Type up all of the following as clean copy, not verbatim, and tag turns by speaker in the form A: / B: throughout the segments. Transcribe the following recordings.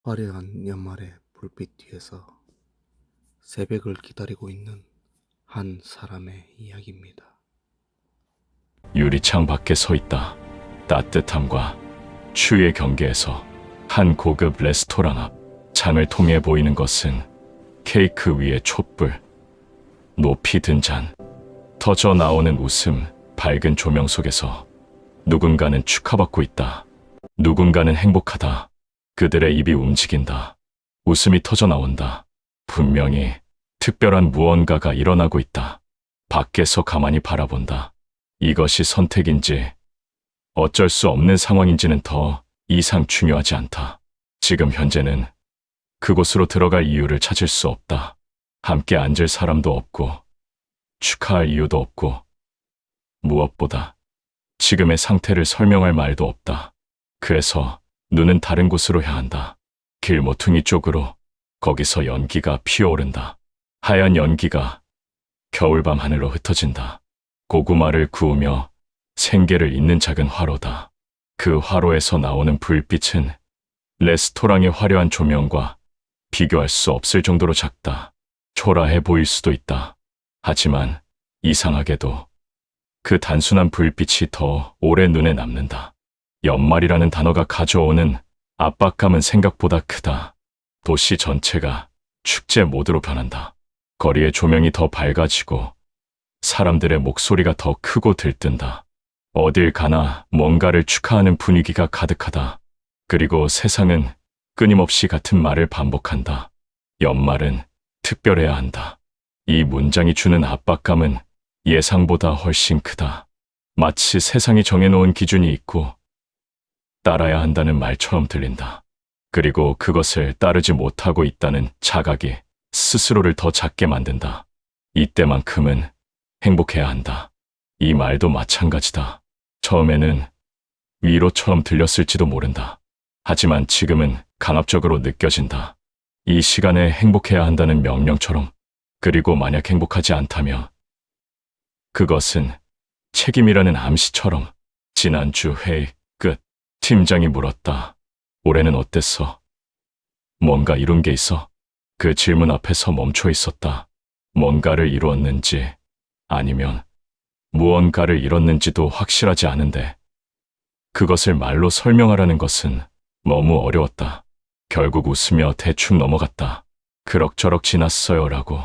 A: 화려한 연말의 불빛 뒤에서 새벽을 기다리고 있는 한 사람의 이야기입니다.
B: 유리창 밖에 서 있다. 따뜻함과 추위의 경계에서 한 고급 레스토랑 앞 창을 통해 보이는 것은 케이크 위의 촛불, 높이 든 잔, 터져 나오는 웃음, 밝은 조명 속에서 누군가는 축하받고 있다. 누군가는 행복하다. 그들의 입이 움직인다. 웃음이 터져 나온다. 분명히 특별한 무언가가 일어나고 있다. 밖에서 가만히 바라본다. 이것이 선택인지 어쩔 수 없는 상황인지는 더 이상 중요하지 않다. 지금 현재는 그곳으로 들어갈 이유를 찾을 수 없다. 함께 앉을 사람도 없고 축하할 이유도 없고 무엇보다 지금의 상태를 설명할 말도 없다. 그래서 눈은 다른 곳으로 향한다. 길 모퉁이 쪽으로. 거기서 연기가 피어오른다. 하얀 연기가 겨울밤 하늘로 흩어진다. 고구마를 구우며 생계를 잇는 작은 화로다. 그 화로에서 나오는 불빛은 레스토랑의 화려한 조명과 비교할 수 없을 정도로 작다. 초라해 보일 수도 있다. 하지만 이상하게도 그 단순한 불빛이 더 오래 눈에 남는다. 연말이라는 단어가 가져오는 압박감은 생각보다 크다. 도시 전체가 축제 모드로 변한다. 거리의 조명이 더 밝아지고 사람들의 목소리가 더 크고 들뜬다. 어딜 가나 뭔가를 축하하는 분위기가 가득하다. 그리고 세상은 끊임없이 같은 말을 반복한다. 연말은 특별해야 한다. 이 문장이 주는 압박감은 예상보다 훨씬 크다. 마치 세상이 정해놓은 기준이 있고 따라야 한다는 말처럼 들린다. 그리고 그것을 따르지 못하고 있다는 자각이 스스로를 더 작게 만든다. 이때만큼은 행복해야 한다. 이 말도 마찬가지다. 처음에는 위로처럼 들렸을지도 모른다. 하지만 지금은 강압적으로 느껴진다. 이 시간에 행복해야 한다는 명령처럼. 그리고 만약 행복하지 않다면 그것은 책임이라는 암시처럼. 지난주 회의 끝. 팀장이 물었다. 올해는 어땠어? 뭔가 이룬 게 있어? 그 질문 앞에서 멈춰 있었다. 뭔가를 이루었는지 아니면 무언가를 잃었는지도 확실하지 않은데 그것을 말로 설명하라는 것은 너무 어려웠다. 결국 웃으며 대충 넘어갔다. 그럭저럭 지났어요 라고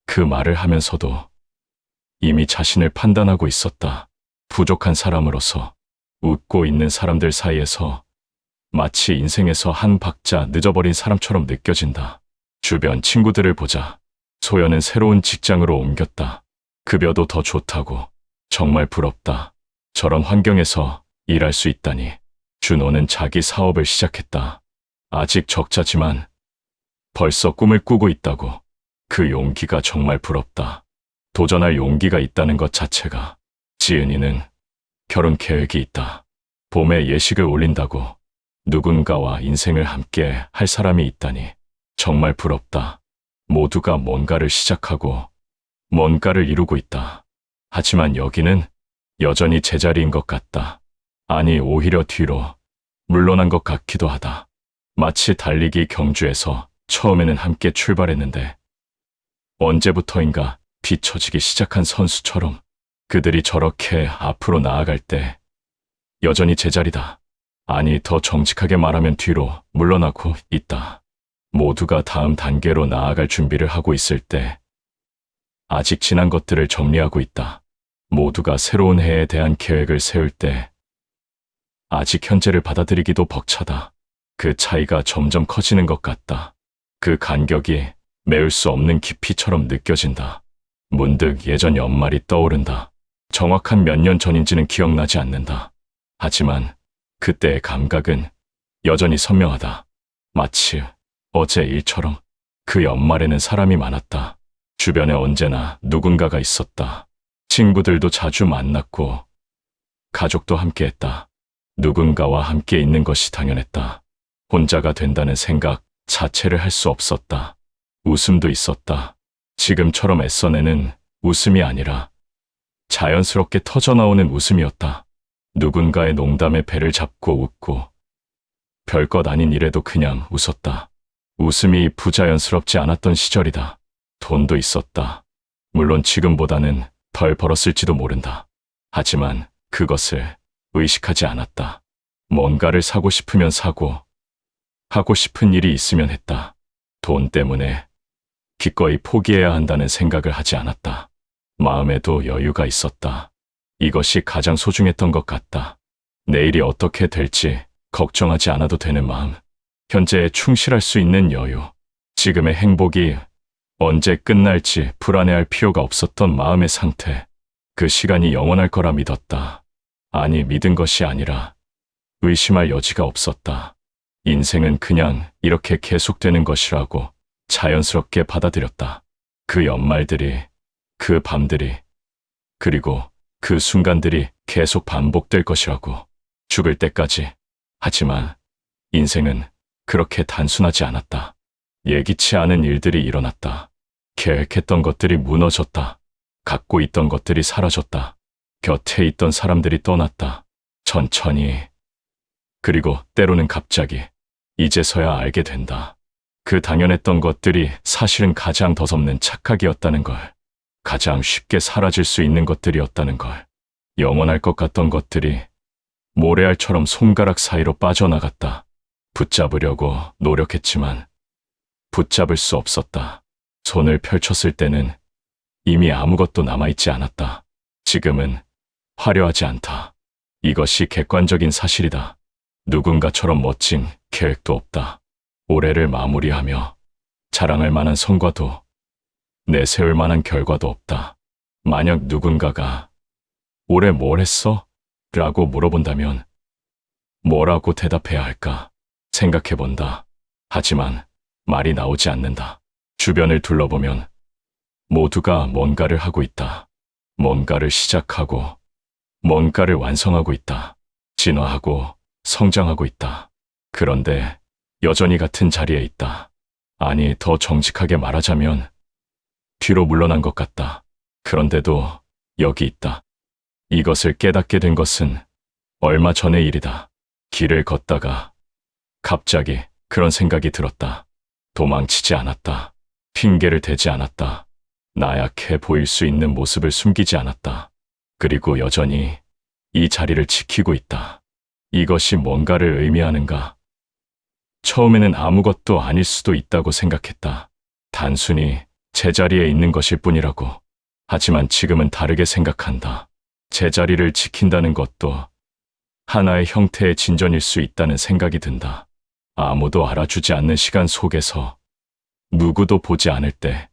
B: 그 말을 하면서도 이미 자신을 판단하고 있었다. 부족한 사람으로서. 웃고 있는 사람들 사이에서 마치 인생에서 한 박자 늦어버린 사람처럼 느껴진다. 주변 친구들을 보자. 소연은 새로운 직장으로 옮겼다. 급여도 더 좋다고. 정말 부럽다. 저런 환경에서 일할 수 있다니. 준호는 자기 사업을 시작했다. 아직 적자지만 벌써 꿈을 꾸고 있다고. 그 용기가 정말 부럽다. 도전할 용기가 있다는 것 자체가. 지은이는 결혼 계획이 있다. 봄에 예식을 올린다고. 누군가와 인생을 함께 할 사람이 있다니. 정말 부럽다. 모두가 뭔가를 시작하고 뭔가를 이루고 있다. 하지만 여기는 여전히 제자리인 것 같다. 아니, 오히려 뒤로 물러난 것 같기도 하다. 마치 달리기 경주에서 처음에는 함께 출발했는데 언제부터인가 뒤처지기 시작한 선수처럼 그들이 저렇게 앞으로 나아갈 때 여전히 제자리다. 아니, 더 정직하게 말하면 뒤로 물러나고 있다. 모두가 다음 단계로 나아갈 준비를 하고 있을 때 아직 지난 것들을 정리하고 있다. 모두가 새로운 해에 대한 계획을 세울 때 아직 현재를 받아들이기도 벅차다. 그 차이가 점점 커지는 것 같다. 그 간격이 메울 수 없는 깊이처럼 느껴진다. 문득 예전 연말이 떠오른다. 정확한 몇 년 전인지는 기억나지 않는다. 하지만 그때의 감각은 여전히 선명하다. 마치 어제 일처럼. 그 연말에는 사람이 많았다. 주변에 언제나 누군가가 있었다. 친구들도 자주 만났고 가족도 함께했다. 누군가와 함께 있는 것이 당연했다. 혼자가 된다는 생각 자체를 할 수 없었다. 웃음도 있었다. 지금처럼 애써내는 웃음이 아니라 자연스럽게 터져나오는 웃음이었다. 누군가의 농담에 배를 잡고 웃고 별것 아닌 일에도 그냥 웃었다. 웃음이 부자연스럽지 않았던 시절이다. 돈도 있었다. 물론 지금보다는 덜 벌었을지도 모른다. 하지만 그것을 의식하지 않았다. 뭔가를 사고 싶으면 사고, 하고 싶은 일이 있으면 했다. 돈 때문에 기꺼이 포기해야 한다는 생각을 하지 않았다. 마음에도 여유가 있었다. 이것이 가장 소중했던 것 같다. 내일이 어떻게 될지 걱정하지 않아도 되는 마음. 현재에 충실할 수 있는 여유. 지금의 행복이 언제 끝날지 불안해할 필요가 없었던 마음의 상태. 그 시간이 영원할 거라 믿었다. 아니, 믿은 것이 아니라 의심할 여지가 없었다. 인생은 그냥 이렇게 계속되는 것이라고 자연스럽게 받아들였다. 그 연말들이, 그 밤들이, 그리고 그 순간들이 계속 반복될 것이라고. 죽을 때까지. 하지만 인생은 그렇게 단순하지 않았다. 예기치 않은 일들이 일어났다. 계획했던 것들이 무너졌다. 갖고 있던 것들이 사라졌다. 곁에 있던 사람들이 떠났다. 천천히. 그리고 때로는 갑자기. 이제서야 알게 된다. 그 당연했던 것들이 사실은 가장 더섭는 착각이었다는 걸. 가장 쉽게 사라질 수 있는 것들이었다는 걸. 영원할 것 같던 것들이 모래알처럼 손가락 사이로 빠져나갔다. 붙잡으려고 노력했지만 붙잡을 수 없었다. 손을 펼쳤을 때는 이미 아무것도 남아있지 않았다. 지금은 화려하지 않다. 이것이 객관적인 사실이다. 누군가처럼 멋진 계획도 없다. 올해를 마무리하며 자랑할 만한 성과도 내세울 만한 결과도 없다. 만약 누군가가 올해 뭘 했어? 라고 물어본다면 뭐라고 대답해야 할까 생각해본다. 하지만 말이 나오지 않는다. 주변을 둘러보면 모두가 뭔가를 하고 있다. 뭔가를 시작하고 뭔가를 완성하고 있다. 진화하고 성장하고 있다. 그런데 여전히 같은 자리에 있다. 아니, 더 정직하게 말하자면 뒤로 물러난 것 같다. 그런데도 여기 있다. 이것을 깨닫게 된 것은 얼마 전의 일이다. 길을 걷다가 갑자기 그런 생각이 들었다. 도망치지 않았다. 핑계를 대지 않았다. 나약해 보일 수 있는 모습을 숨기지 않았다. 그리고 여전히 이 자리를 지키고 있다. 이것이 뭔가를 의미하는가? 처음에는 아무것도 아닐 수도 있다고 생각했다. 단순히 제자리에 있는 것일 뿐이라고. 하지만 지금은 다르게 생각한다. 제자리를 지킨다는 것도 하나의 형태의 진전일 수 있다는 생각이 든다. 아무도 알아주지 않는 시간 속에서 누구도 보지 않을 때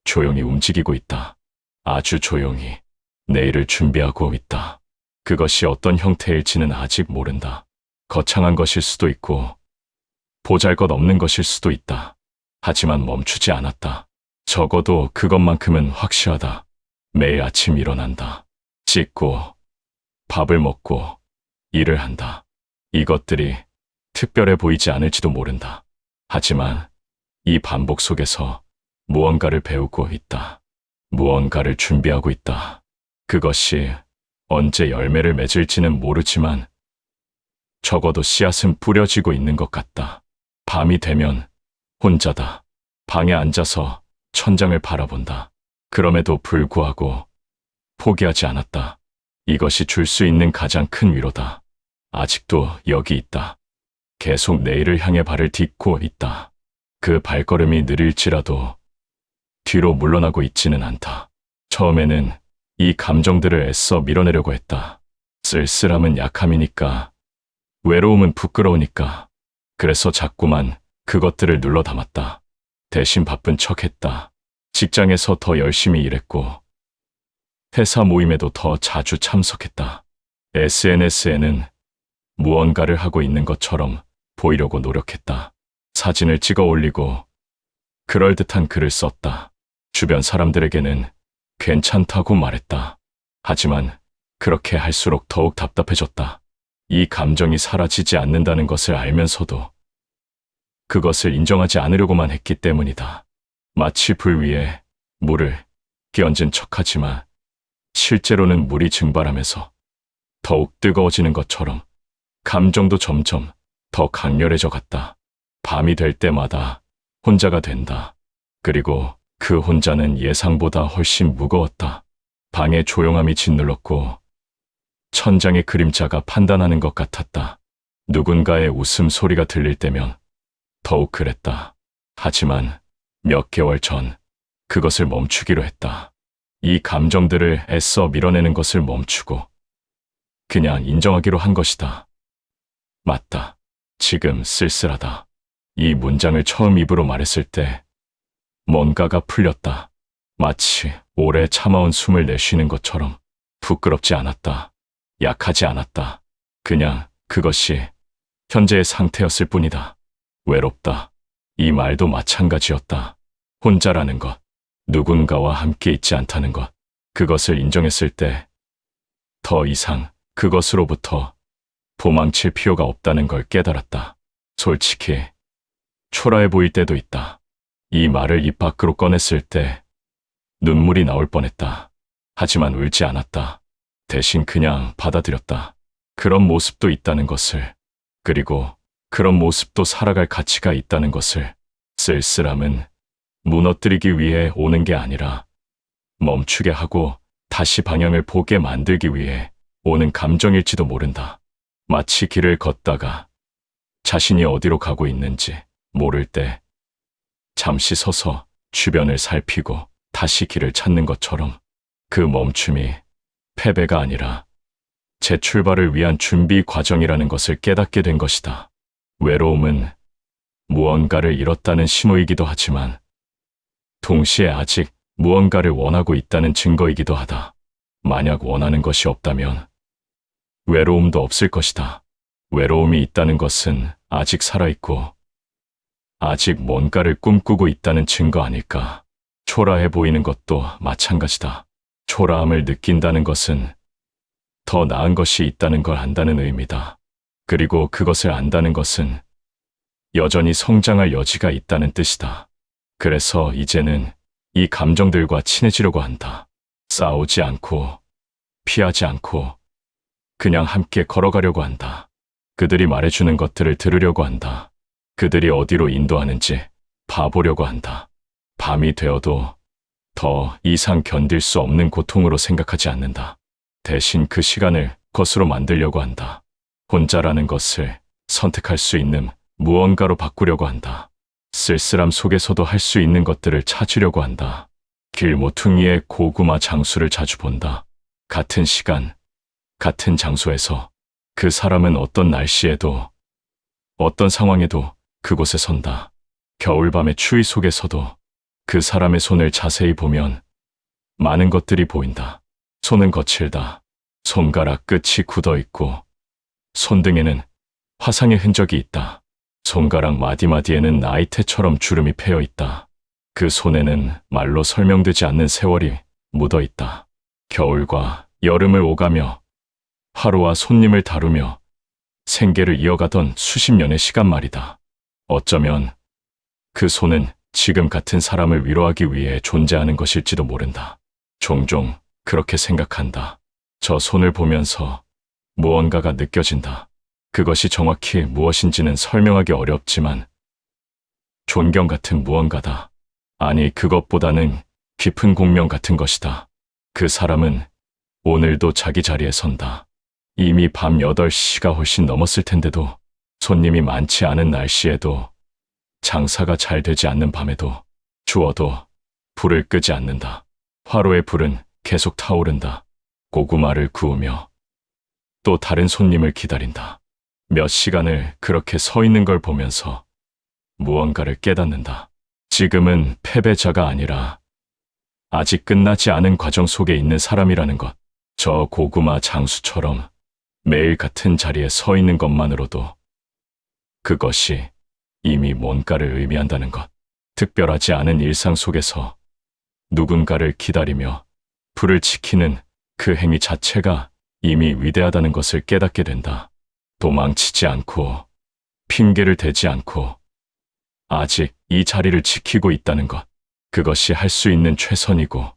B: 조용히 움직이고 있다. 아주 조용히 내일을 준비하고 있다. 그것이 어떤 형태일지는 아직 모른다. 거창한 것일 수도 있고 보잘것없는 것일 수도 있다. 하지만 멈추지 않았다. 적어도 그것만큼은 확실하다. 매일 아침 일어난다. 씻고 밥을 먹고 일을 한다. 이것들이 특별해 보이지 않을지도 모른다. 하지만 이 반복 속에서 무언가를 배우고 있다. 무언가를 준비하고 있다. 그것이 언제 열매를 맺을지는 모르지만 적어도 씨앗은 뿌려지고 있는 것 같다. 밤이 되면 혼자다. 방에 앉아서 천장을 바라본다. 그럼에도 불구하고 포기하지 않았다. 이것이 줄 수 있는 가장 큰 위로다. 아직도 여기 있다. 계속 내일을 향해 발을 딛고 있다. 그 발걸음이 느릴지라도 뒤로 물러나고 있지는 않다. 처음에는 이 감정들을 애써 밀어내려고 했다. 쓸쓸함은 약함이니까, 외로움은 부끄러우니까. 그래서 자꾸만 그것들을 눌러 담았다. 대신 바쁜 척했다. 직장에서 더 열심히 일했고 회사 모임에도 더 자주 참석했다. SNS에는 무언가를 하고 있는 것처럼 보이려고 노력했다. 사진을 찍어 올리고 그럴듯한 글을 썼다. 주변 사람들에게는 괜찮다고 말했다. 하지만 그렇게 할수록 더욱 답답해졌다. 이 감정이 사라지지 않는다는 것을 알면서도 그것을 인정하지 않으려고만 했기 때문이다. 마치 불 위에 물을 끼얹은 척하지만 실제로는 물이 증발하면서 더욱 뜨거워지는 것처럼 감정도 점점 더 강렬해져 갔다. 밤이 될 때마다 혼자가 된다. 그리고 그 혼자는 예상보다 훨씬 무거웠다. 방의 조용함이 짓눌렀고 천장의 그림자가 판단하는 것 같았다. 누군가의 웃음소리가 들릴 때면 더욱 그랬다. 하지만 몇 개월 전 그것을 멈추기로 했다. 이 감정들을 애써 밀어내는 것을 멈추고 그냥 인정하기로 한 것이다. 맞다. 지금 쓸쓸하다. 이 문장을 처음 입으로 말했을 때 뭔가가 풀렸다. 마치 오래 참아온 숨을 내쉬는 것처럼 부끄럽지 않았다. 약하지 않았다. 그냥 그것이 현재의 상태였을 뿐이다. 외롭다. 이 말도 마찬가지였다. 혼자라는 것, 누군가와 함께 있지 않다는 것, 그것을 인정했을 때 더 이상 그것으로부터 도망칠 필요가 없다는 걸 깨달았다. 솔직히 초라해 보일 때도 있다. 이 말을 입 밖으로 꺼냈을 때 눈물이 나올 뻔했다. 하지만 울지 않았다. 대신 그냥 받아들였다. 그런 모습도 있다는 것을, 그리고 그런 모습도 살아갈 가치가 있다는 것을. 쓸쓸함은 무너뜨리기 위해 오는 게 아니라 멈추게 하고 다시 방향을 보게 만들기 위해 오는 감정일지도 모른다. 마치 길을 걷다가 자신이 어디로 가고 있는지 모를 때 잠시 서서 주변을 살피고 다시 길을 찾는 것처럼 그 멈춤이 패배가 아니라 재출발을 위한 준비 과정이라는 것을 깨닫게 된 것이다. 외로움은 무언가를 잃었다는 신호이기도 하지만 동시에 아직 무언가를 원하고 있다는 증거이기도 하다. 만약 원하는 것이 없다면 외로움도 없을 것이다. 외로움이 있다는 것은 아직 살아있고 아직 뭔가를 꿈꾸고 있다는 증거 아닐까. 초라해 보이는 것도 마찬가지다. 초라함을 느낀다는 것은 더 나은 것이 있다는 걸 안다는 의미다. 그리고 그것을 안다는 것은 여전히 성장할 여지가 있다는 뜻이다. 그래서 이제는 이 감정들과 친해지려고 한다. 싸우지 않고 피하지 않고 그냥 함께 걸어가려고 한다. 그들이 말해주는 것들을 들으려고 한다. 그들이 어디로 인도하는지 봐보려고 한다. 밤이 되어도 더 이상 견딜 수 없는 고통으로 생각하지 않는다. 대신 그 시간을 것으로 만들려고 한다. 혼자라는 것을 선택할 수 있는 무언가로 바꾸려고 한다. 쓸쓸함 속에서도 할 수 있는 것들을 찾으려고 한다. 길 모퉁이의 고구마 장수를 자주 본다. 같은 시간, 같은 장소에서 그 사람은 어떤 날씨에도 어떤 상황에도 그곳에 선다. 겨울밤의 추위 속에서도 그 사람의 손을 자세히 보면 많은 것들이 보인다. 손은 거칠다. 손가락 끝이 굳어 있고 손등에는 화상의 흔적이 있다. 손가락 마디마디에는 나이테처럼 주름이 패여 있다. 그 손에는 말로 설명되지 않는 세월이 묻어 있다. 겨울과 여름을 오가며 하루와 손님을 다루며 생계를 이어가던 수십 년의 시간 말이다. 어쩌면 그 손은 지금 같은 사람을 위로하기 위해 존재하는 것일지도 모른다. 종종 그렇게 생각한다. 저 손을 보면서 무언가가 느껴진다. 그것이 정확히 무엇인지는 설명하기 어렵지만 존경 같은 무언가다. 아니, 그것보다는 깊은 공명 같은 것이다. 그 사람은 오늘도 자기 자리에 선다. 이미 밤 8시가 훨씬 넘었을 텐데도, 손님이 많지 않은 날씨에도, 장사가 잘 되지 않는 밤에도, 추워도 불을 끄지 않는다. 화로의 불은 계속 타오른다. 고구마를 구우며 또 다른 손님을 기다린다. 몇 시간을 그렇게 서 있는 걸 보면서 무언가를 깨닫는다. 지금은 패배자가 아니라 아직 끝나지 않은 과정 속에 있는 사람이라는 것. 저 고구마 장수처럼 매일 같은 자리에 서 있는 것만으로도 그것이 이미 뭔가를 의미한다는 것. 특별하지 않은 일상 속에서 누군가를 기다리며 불을 지키는 그 행위 자체가 이미 위대하다는 것을 깨닫게 된다. 도망치지 않고 핑계를 대지 않고 아직 이 자리를 지키고 있다는 것. 그것이 할 수 있는 최선이고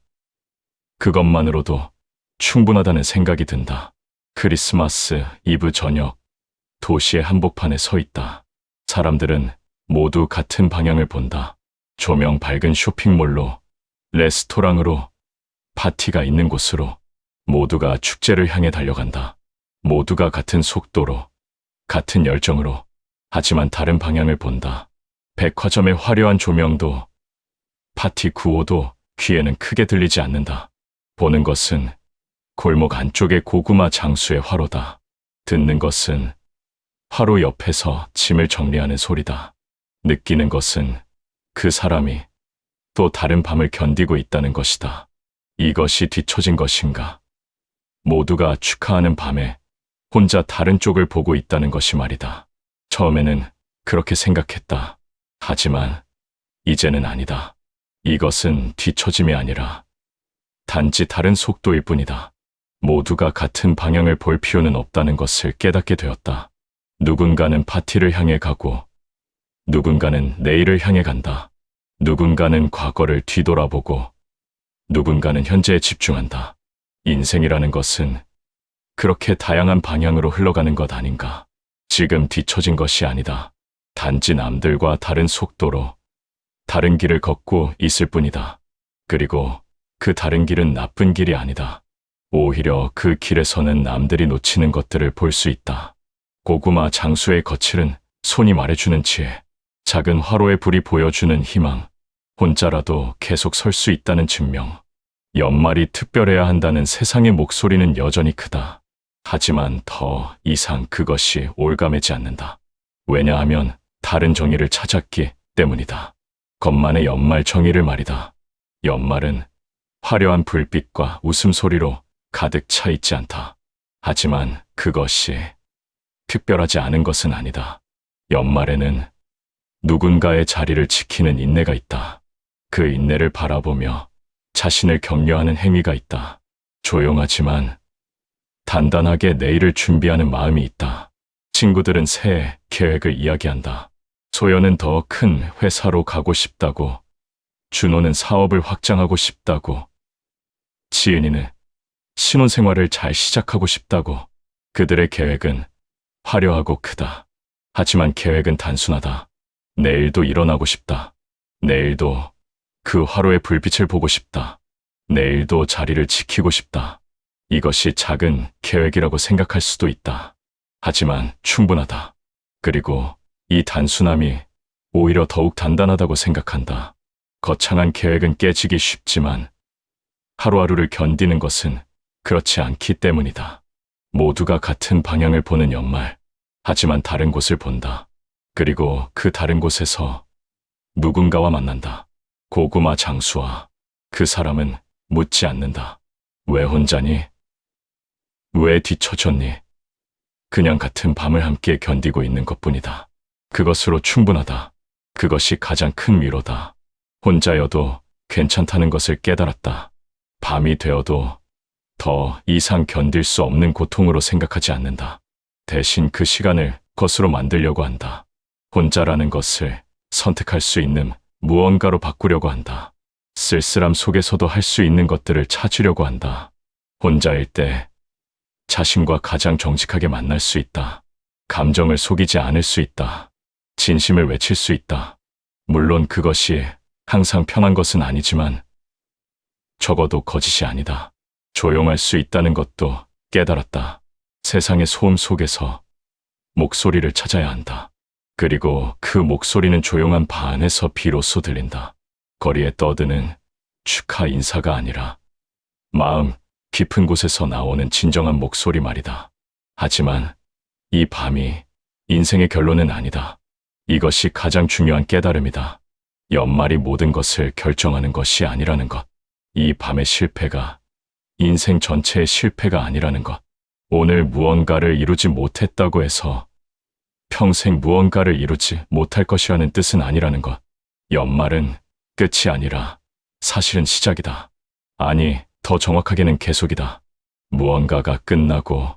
B: 그것만으로도 충분하다는 생각이 든다. 크리스마스 이브 저녁, 도시의 한복판에 서 있다. 사람들은 모두 같은 방향을 본다. 조명 밝은 쇼핑몰로, 레스토랑으로, 파티가 있는 곳으로 모두가 축제를 향해 달려간다. 모두가 같은 속도로, 같은 열정으로, 하지만 다른 방향을 본다. 백화점의 화려한 조명도, 파티 구호도 귀에는 크게 들리지 않는다. 보는 것은 골목 안쪽의 고구마 장수의 화로다. 듣는 것은 화로 옆에서 짐을 정리하는 소리다. 느끼는 것은 그 사람이 또 다른 밤을 견디고 있다는 것이다. 이것이 뒤처진 것인가? 모두가 축하하는 밤에 혼자 다른 쪽을 보고 있다는 것이 말이다. 처음에는 그렇게 생각했다. 하지만 이제는 아니다. 이것은 뒤처짐이 아니라 단지 다른 속도일 뿐이다. 모두가 같은 방향을 볼 필요는 없다는 것을 깨닫게 되었다. 누군가는 파티를 향해 가고, 누군가는 내일을 향해 간다. 누군가는 과거를 뒤돌아보고, 누군가는 현재에 집중한다. 인생이라는 것은 그렇게 다양한 방향으로 흘러가는 것 아닌가? 지금 뒤처진 것이 아니다. 단지 남들과 다른 속도로 다른 길을 걷고 있을 뿐이다. 그리고 그 다른 길은 나쁜 길이 아니다. 오히려 그 길에서는 남들이 놓치는 것들을 볼 수 있다. 고구마 장수의 거칠은 손이 말해주는 지혜, 작은 화로의 불이 보여주는 희망, 혼자라도 계속 설 수 있다는 증명. 연말이 특별해야 한다는 세상의 목소리는 여전히 크다. 하지만 더 이상 그것이 올가매지 않는다. 왜냐하면 다른 정의를 찾았기 때문이다. 것만의 연말 정의를 말이다. 연말은 화려한 불빛과 웃음소리로 가득 차 있지 않다. 하지만 그것이 특별하지 않은 것은 아니다. 연말에는 누군가의 자리를 지키는 인내가 있다. 그 인내를 바라보며 자신을 격려하는 행위가 있다. 조용하지만 단단하게 내일을 준비하는 마음이 있다. 친구들은 새해 계획을 이야기한다. 소연은 더 큰 회사로 가고 싶다고, 준호는 사업을 확장하고 싶다고, 지은이는 신혼생활을 잘 시작하고 싶다고. 그들의 계획은 화려하고 크다. 하지만 계획은 단순하다. 내일도 일어나고 싶다. 내일도 그 화로의 불빛을 보고 싶다. 내일도 자리를 지키고 싶다. 이것이 작은 계획이라고 생각할 수도 있다. 하지만 충분하다. 그리고 이 단순함이 오히려 더욱 단단하다고 생각한다. 거창한 계획은 깨지기 쉽지만 하루하루를 견디는 것은 그렇지 않기 때문이다. 모두가 같은 방향을 보는 연말, 하지만 다른 곳을 본다. 그리고 그 다른 곳에서 누군가와 만난다. 고구마 장수와 그 사람은 묻지 않는다. 왜 혼자니? 왜 뒤처졌니? 그냥 같은 밤을 함께 견디고 있는 것뿐이다. 그것으로 충분하다. 그것이 가장 큰 위로다. 혼자여도 괜찮다는 것을 깨달았다. 밤이 되어도 더 이상 견딜 수 없는 고통으로 생각하지 않는다. 대신 그 시간을 것으로 만들려고 한다. 혼자라는 것을 선택할 수 있는 무언가로 바꾸려고 한다. 쓸쓸함 속에서도 할 수 있는 것들을 찾으려고 한다. 혼자일 때 자신과 가장 정직하게 만날 수 있다. 감정을 속이지 않을 수 있다. 진심을 외칠 수 있다. 물론 그것이 항상 편한 것은 아니지만 적어도 거짓이 아니다. 조용할 수 있다는 것도 깨달았다. 세상의 소음 속에서 목소리를 찾아야 한다. 그리고 그 목소리는 조용한 방 안에서 비로소 들린다. 거리에 떠드는 축하 인사가 아니라 마음 깊은 곳에서 나오는 진정한 목소리 말이다. 하지만 이 밤이 인생의 결론은 아니다. 이것이 가장 중요한 깨달음이다. 연말이 모든 것을 결정하는 것이 아니라는 것. 이 밤의 실패가 인생 전체의 실패가 아니라는 것. 오늘 무언가를 이루지 못했다고 해서 평생 무언가를 이루지 못할 것이라는 뜻은 아니라는 것. 연말은 끝이 아니라 사실은 시작이다. 아니, 더 정확하게는 계속이다. 무언가가 끝나고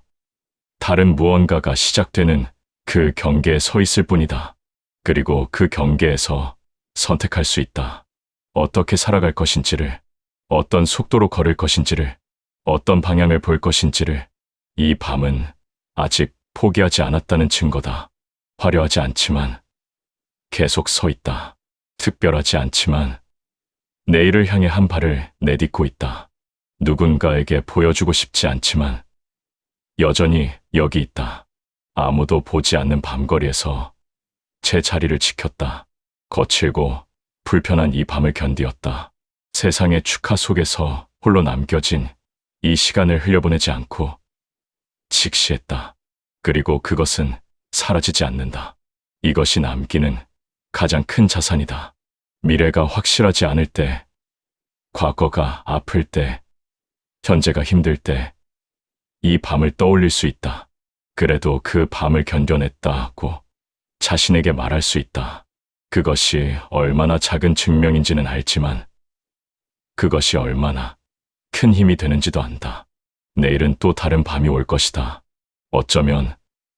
B: 다른 무언가가 시작되는 그 경계에 서 있을 뿐이다. 그리고 그 경계에서 선택할 수 있다. 어떻게 살아갈 것인지를, 어떤 속도로 걸을 것인지를, 어떤 방향을 볼 것인지를. 이 밤은 아직 포기하지 않았다는 증거다. 화려하지 않지만 계속 서 있다. 특별하지 않지만 내일을 향해 한 발을 내딛고 있다. 누군가에게 보여주고 싶지 않지만 여전히 여기 있다. 아무도 보지 않는 밤거리에서 제 자리를 지켰다. 거칠고 불편한 이 밤을 견디었다. 세상의 축하 속에서 홀로 남겨진 이 시간을 흘려보내지 않고 직시했다. 그리고 그것은 사라지지 않는다. 이것이 남기는 가장 큰 자산이다. 미래가 확실하지 않을 때, 과거가 아플 때, 현재가 힘들 때, 이 밤을 떠올릴 수 있다. 그래도 그 밤을 견뎌냈다고 자신에게 말할 수 있다. 그것이 얼마나 작은 증명인지는 알지만 그것이 얼마나 큰 힘이 되는지도 안다. 내일은 또 다른 밤이 올 것이다. 어쩌면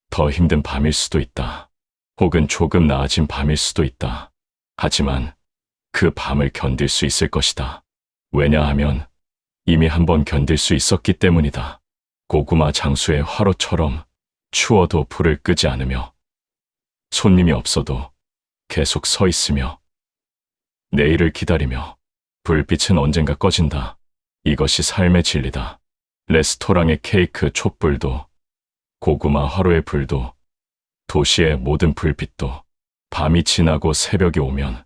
B: 더 힘든 밤일 수도 있다. 혹은 조금 나아진 밤일 수도 있다. 하지만 그 밤을 견딜 수 있을 것이다. 왜냐하면 이미 한번 견딜 수 있었기 때문이다. 고구마 장수의 화로처럼 추워도 불을 끄지 않으며 손님이 없어도 계속 서 있으며 내일을 기다리며 불빛은 언젠가 꺼진다. 이것이 삶의 진리다. 레스토랑의 케이크 촛불도 고구마 화로의 불도 도시의 모든 불빛도 밤이 지나고 새벽이 오면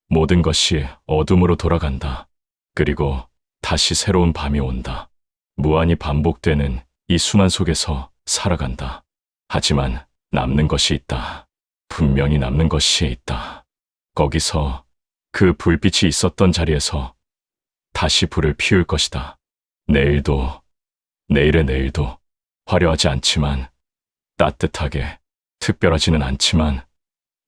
B: 모든 것이 어둠으로 돌아간다. 그리고 다시 새로운 밤이 온다. 무한히 반복되는 이 순환 속에서 살아간다. 하지만 남는 것이 있다. 분명히 남는 것이 있다. 거기서 그 불빛이 있었던 자리에서 다시 불을 피울 것이다. 내일도, 내일의 내일도 화려하지 않지만 따뜻하게, 특별하지는 않지만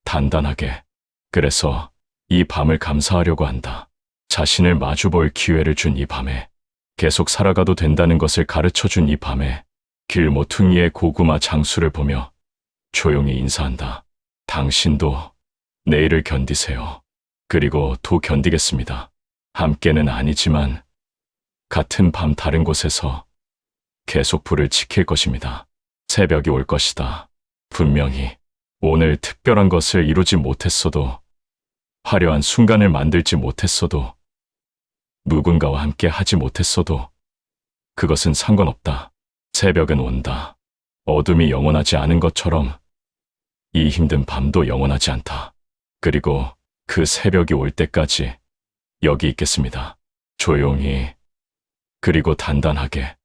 B: 단단하게. 그래서 이 밤을 감사하려고 한다. 자신을 마주볼 기회를 준 이 밤에, 계속 살아가도 된다는 것을 가르쳐준 이 밤에, 길 모퉁이의 고구마 장수를 보며 조용히 인사한다. 당신도 내일을 견디세요. 그리고 또 견디겠습니다. 함께는 아니지만 같은 밤 다른 곳에서 계속 불을 지킬 것입니다. 새벽이 올 것이다. 분명히 오늘 특별한 것을 이루지 못했어도, 화려한 순간을 만들지 못했어도, 누군가와 함께 하지 못했어도 그것은 상관없다. 새벽은 온다. 어둠이 영원하지 않은 것처럼 이 힘든 밤도 영원하지 않다. 그리고 그 새벽이 올 때까지 여기 있겠습니다. 조용히, 그리고 단단하게.